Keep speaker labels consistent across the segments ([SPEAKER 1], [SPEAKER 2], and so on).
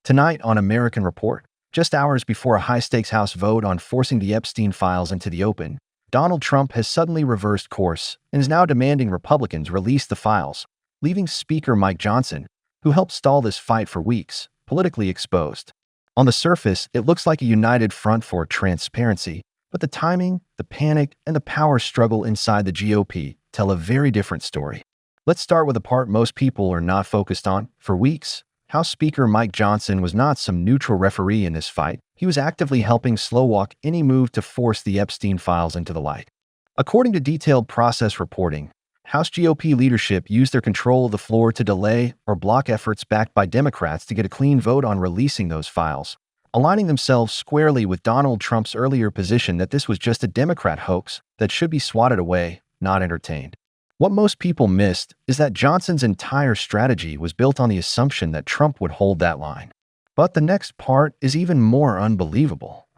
[SPEAKER 1] Tonight on American Report, just hours before a high-stakes House vote on forcing the Epstein files into the open, Donald Trump has suddenly reversed course and is now demanding Republicans release the files, leaving Speaker Mike Johnson, who helped stall this fight for weeks, politically exposed. On the surface, it looks like a united front for transparency, but the timing, the panic, and the power struggle inside the GOP tell a very different story. Let's start with the part most people are not focused on. For weeks, House Speaker Mike Johnson was not some neutral referee in this fight. He was actively helping slowwalk any move to force the Epstein files into the light. According to detailed process reporting, House GOP leadership used their control of the floor to delay or block efforts backed by Democrats to get a clean vote on releasing those files, aligning themselves squarely with Donald Trump's earlier position that this was just a Democrat hoax that should be swatted away, not entertained. What most people missed is that Johnson's entire strategy was built on the assumption that Trump would hold that line. But the next part is even more unbelievable.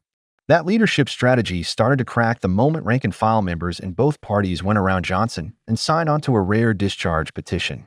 [SPEAKER 1] That leadership strategy started to crack the moment rank-and-file members in both parties went around Johnson and signed onto a rare discharge petition.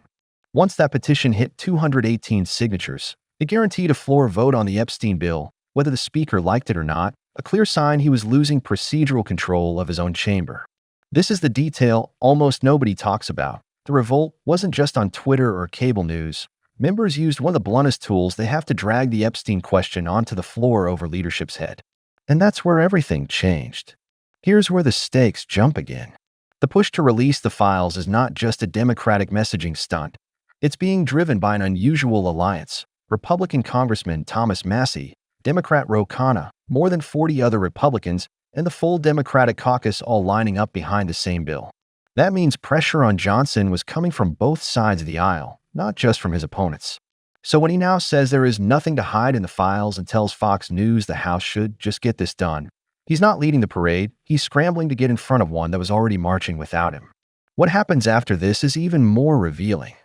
[SPEAKER 1] Once that petition hit 218 signatures, it guaranteed a floor vote on the Epstein bill, whether the speaker liked it or not, a clear sign he was losing procedural control of his own chamber. This is the detail almost nobody talks about. The revolt wasn't just on Twitter or cable news. Members used one of the bluntest tools they have to drag the Epstein question onto the floor over leadership's head. And that's where everything changed. Here's where the stakes jump again. The push to release the files is not just a Democratic messaging stunt. It's being driven by an unusual alliance. Republican Congressman Thomas Massie, Democrat Ro Khanna, more than 40 other Republicans, and the full Democratic caucus all lining up behind the same bill. That means pressure on Johnson was coming from both sides of the aisle, not just from his opponents. So when he now says there is nothing to hide in the files and tells Fox News the House should just get this done, he's not leading the parade, he's scrambling to get in front of one that was already marching without him. What happens after this is even more revealing.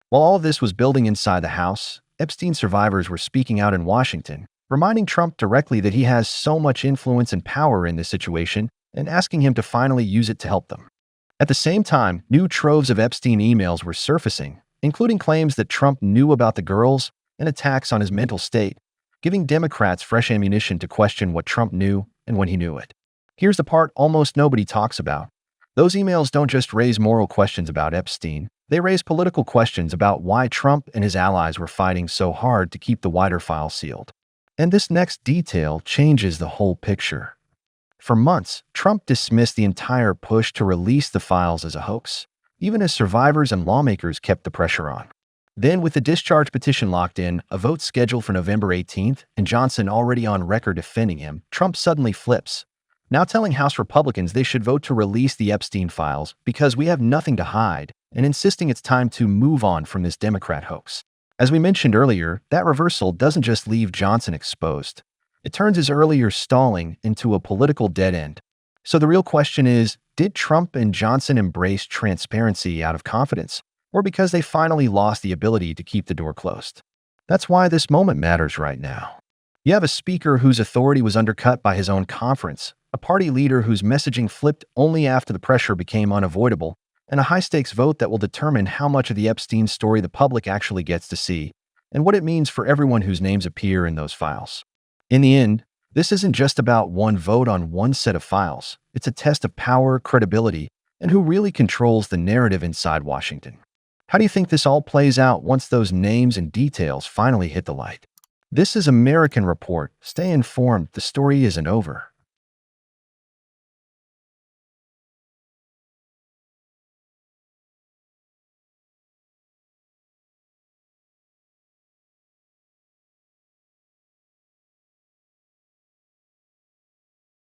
[SPEAKER 1] While all of this was building inside the House, Epstein survivors were speaking out in Washington, reminding Trump directly that he has so much influence and power in this situation and asking him to finally use it to help them. At the same time, new troves of Epstein emails were surfacing, including claims that Trump knew about the girls and attacks on his mental state, giving Democrats fresh ammunition to question what Trump knew and when he knew it. Here's the part almost nobody talks about. Those emails don't just raise moral questions about Epstein, they raise political questions about why Trump and his allies were fighting so hard to keep the wider file sealed. And this next detail changes the whole picture. For months, Trump dismissed the entire push to release the files as a hoax, even as survivors and lawmakers kept the pressure on. Then, with the discharge petition locked in, a vote scheduled for November 18th, and Johnson already on record defending him, Trump suddenly flips, now telling House Republicans they should vote to release the Epstein files because we have nothing to hide, and insisting it's time to move on from this Democrat hoax. As we mentioned earlier, that reversal doesn't just leave Johnson exposed. It turns his earlier stalling into a political dead end. So the real question is, did Trump and Johnson embrace transparency out of confidence, or because they finally lost the ability to keep the door closed? That's why this moment matters right now. You have a speaker whose authority was undercut by his own conference, a party leader whose messaging flipped only after the pressure became unavoidable, and a high-stakes vote that will determine how much of the Epstein story the public actually gets to see, and what it means for everyone whose names appear in those files. In the end, this isn't just about one vote on one set of files. It's a test of power, credibility, and who really controls the narrative inside Washington. How do you think this all plays out once those names and details finally hit the light? This is American Report. Stay informed. The story isn't over.